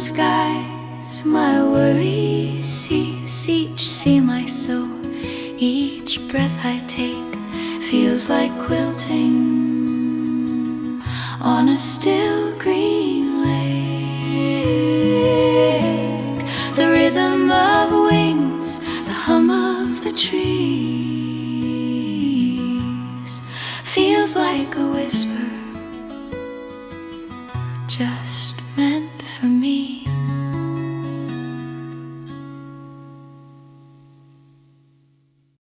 skies, my worries cease. Each sea my soul, each breath I take feels like quilting on a still green lake. The rhythm of wings, the hum of the trees feels like a whisper